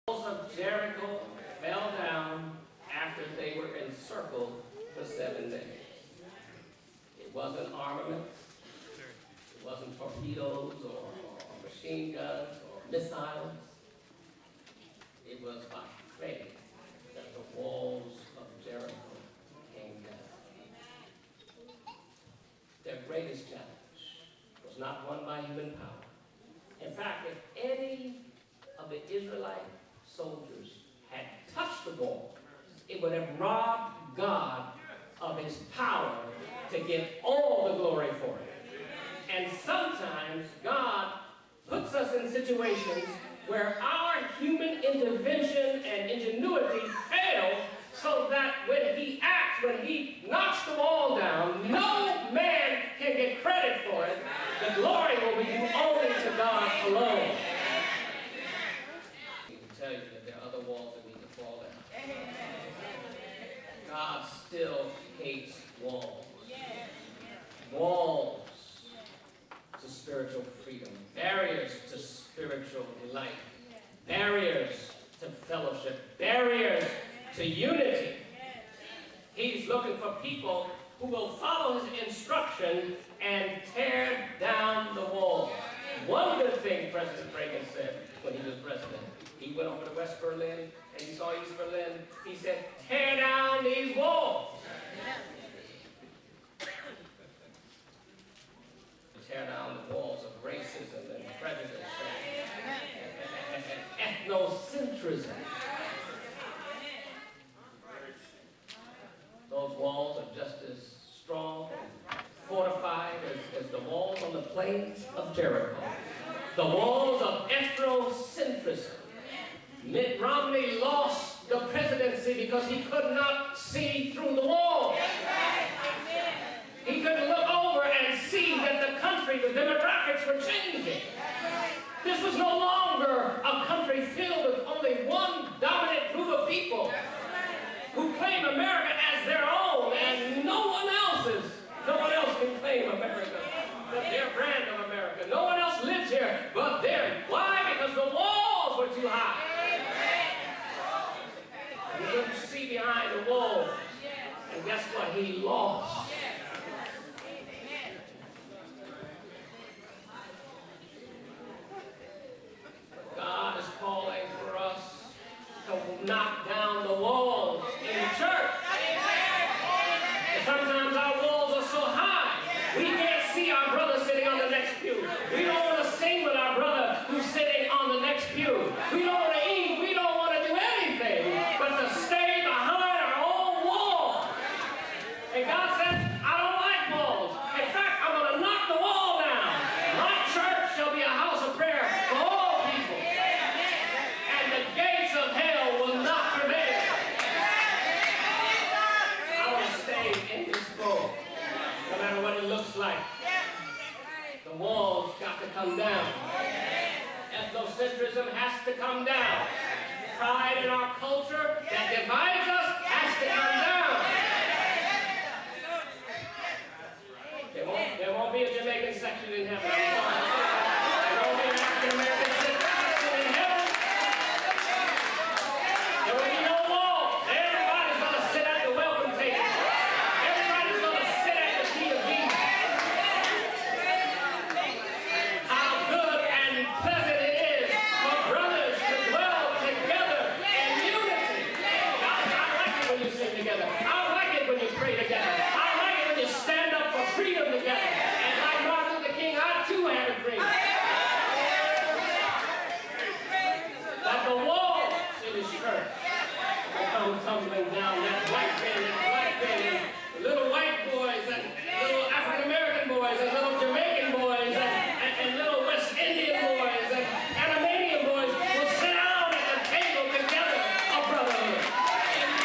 walls of Jericho fell down after they were encircled for 7 days. It wasn't armaments, it wasn't torpedoes or machine guns or missiles. It was by faith that the walls of Jericho came down. Their greatest challenge was not won by human power. In fact, if any of the Israelite soldiers had touched the wall, it would have robbed God of his power to get all the glory for it. And sometimes God puts us in situations where our human intervention and ingenuity fails, so that when he acts, when he knocks the wall down, no man can get credit for it. The glory will be due only to God alone. I can tell you that there are other walls that need to fall down. God still hates walls. Walls to spiritual freedom, barriers to spiritual delight, barriers to fellowship, barriers to unity. He's looking for people who will follow his instruction and tear down the walls. One good thing President Reagan said when he was president, he went over to West Berlin and he saw East Berlin. He said, tear down these walls. Tear down the walls of racism and prejudice and ethnocentrism. Those walls are just as strong and fortified as the walls on the plains of Jericho. The walls of ethnocentrism. Mitt Romney lost the presidency because he could not see through the wall. He couldn't look over and see that the country, the demographics were changing. This was no longer a country filled with only one dominant group of people who claim America as their own, and no one else can claim America, their brand of America. No one else lives here but them. Why? Because the walls were too high. He couldn't see behind the walls. And guess what? He lost. God is calling for us to knock down the walls in the church. And sometimes our walls are so high, we can't see our brother sitting on the next pew. We don't want to sing with our brother who's sitting on the next pew. We don't want to eat. We don't want to do anything but to stay behind our own walls. And God says, I don't like walls. In fact, I'm going to knock the wall down. My church shall be a house of prayer for all people. And the gates of hell will not prevail. I want to stay in this boat, no matter what it looks like. The walls got to come down. Ethnocentrism has to come down. Pride in our culture that divides us has to come down. There won't be a Jamaican section in heaven. I'm sorry. There won't be an African American section in heaven. There will be no walls. Everybody's going to sit at the welcome table. Everybody's going to sit at the feet of Jesus. How good and pleasant it is for brothers to dwell together in unity. I like it when you sing together. I like it when you pray together. I like it when you stand up for freedom together. And like Martin Luther King, I too had a dream. That the walls in his church will come tumbling down. That white man and black man, little white boys and little African American boys and little Jamaican boys and little West Indian boys and Panamanian boys will sit down at the table together, a brotherhood.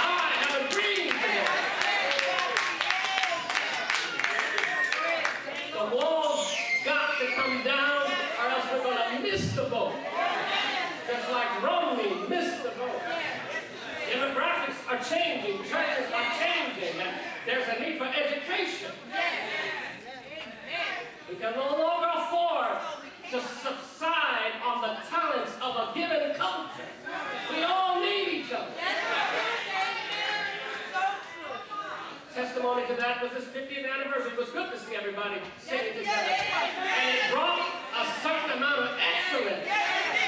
I have a dream for you. The walls got to come down, or else we're going to miss the boat. Just like Romney missed the boat. Demographics are changing, churches are changing, and there's a need for education. We can no longer afford to subside on the talents of a given culture. We testimony to that was this 50th anniversary. It was good to see everybody singing together. And it brought a certain amount of excellence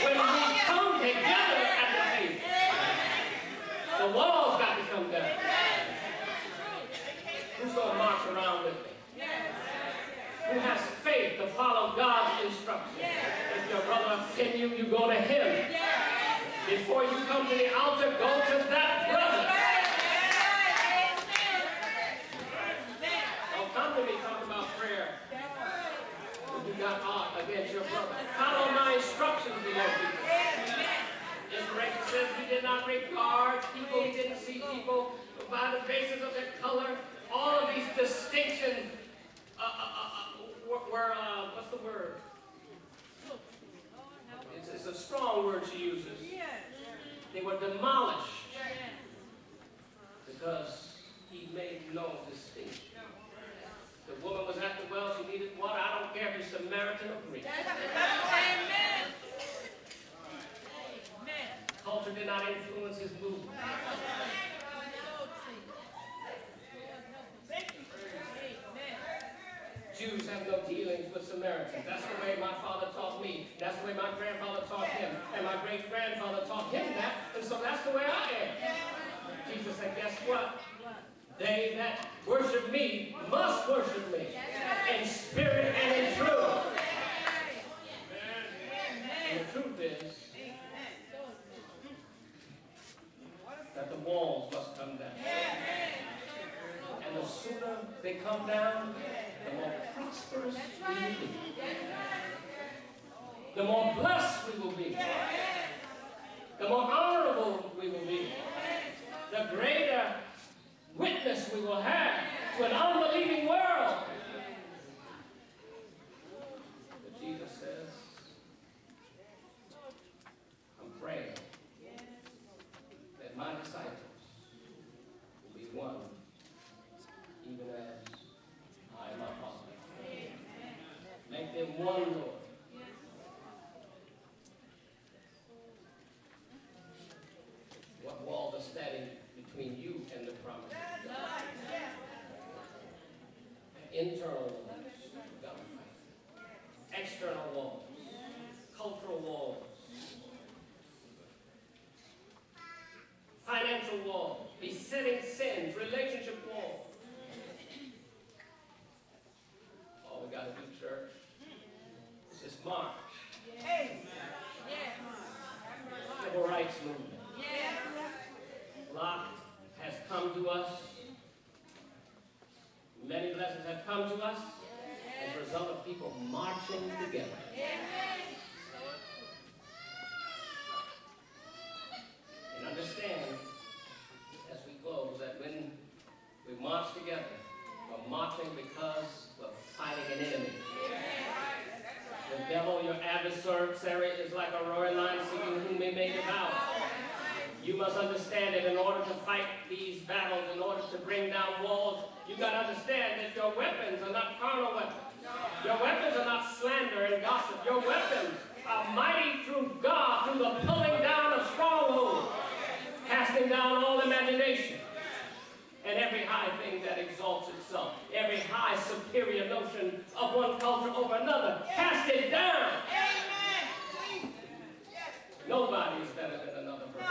when we come together at the table. The walls got to come down. Who's going to march around with me? Who has faith to follow God's instructions? If your brother offends you, you go to him. Before you come to the altar, go to that brother. Don't come to me talking about prayer. When you got aught against your brother. Follow my instructions, the Lord Jesus. Inspiration says he did not regard people, he didn't see people by the basis of their color. All of these distinctions were what's the word? It's a strong word she uses. They were demolished because he made no distinction. The woman was at the well, she needed water. I don't care if you're Samaritan or Greek. Culture did not influence his movement. Jews have no dealings with Samaritans. That's the way my father taught me. That's the way my grandfather taught him. And my great-grandfather taught him that. And so that's the way I am. Jesus said, guess what? They that worship me must worship me in spirit and in truth. And the truth is that the walls must come down. And the sooner they come down, the more prosperous we will be. The more blessed we will be. The more honorable we will be. The greater witness we will have to an unbelieving world. But Jesus says, I'm praying that my disciples will be one, even as I am my Father. Make them one, Lord. What walls are standing between you and the promise of God? Internal walls, you've got to fight. External walls, cultural walls, financial walls, besetting sins, relationship walls. All we got to do, church, is just march. Civil rights movement. Locke has come to us. Many blessings have come to us as a result of people marching together. And understand, as we close, that when we march together, we're marching because we're fighting an enemy. The devil, your adversary, is like a roaring lion seeking whom he may devour. You must understand that in order to fight these battles, in order to bring down walls, you've got to understand that your weapons are not carnal weapons. Your weapons are not slander and gossip. Your weapons are mighty through God, through the pulling down of strongholds, casting down all imagination, and every high thing that exalts itself, every high superior notion of one culture over another, cast it down. Nobody is better than another person.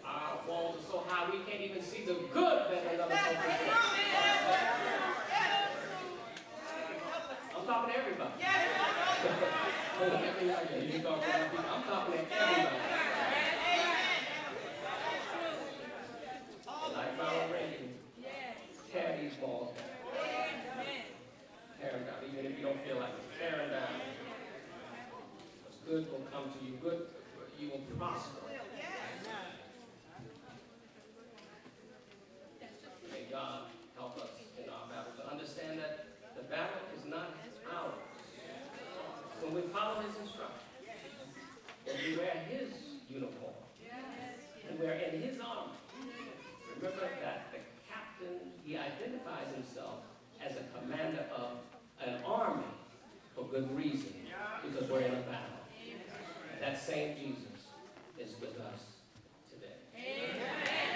Our walls are so high we can't even see the good that another person does. I'm talking to everybody. You talking to people. I'm talking to everybody. Like Ronald Reagan, tear these walls down. Tear them down, even if you don't feel like it. Tear them down. Because good will come to you. Good, you will prosper. May God help us in our battle to understand that the battle is not ours. When we follow his instructions, when we wear his uniform, and we're in his armor, remember that the captain, he identifies himself as a commander of an army for good reason, because we're in a battle. And that same Jesus is with us today. Amen.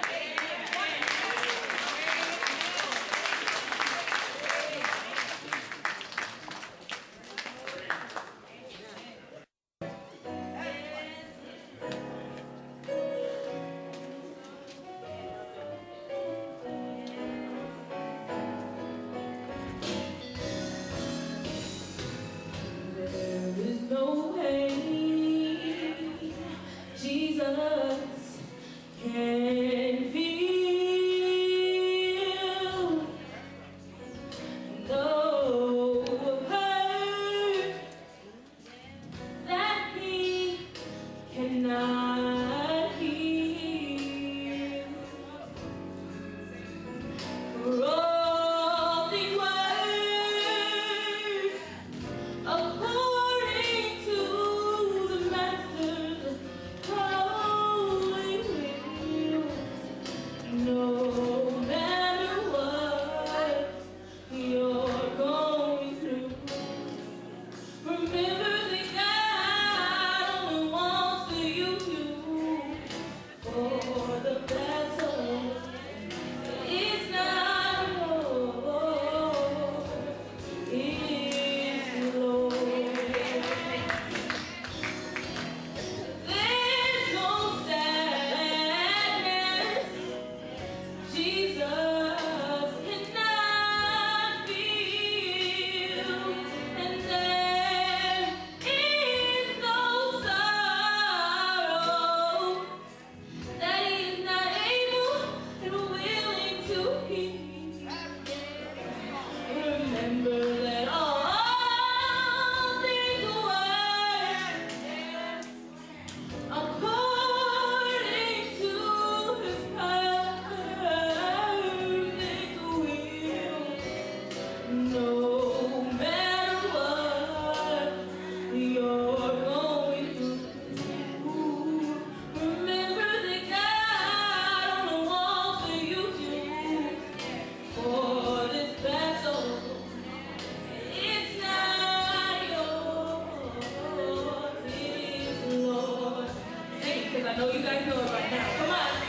I know you guys know it right now. Come on.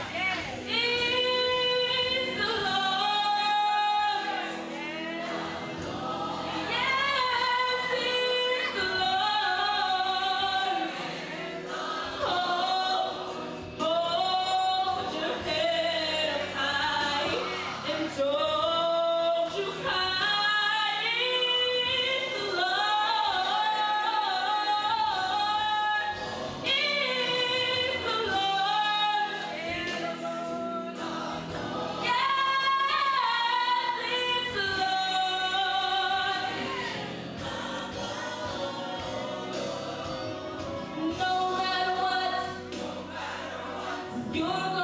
It's the Lord. Yes, it's the Lord. Hold your head up high and don't you cry. It's the Lord. It's the Lord. Yes, it's the Lord. No matter what you're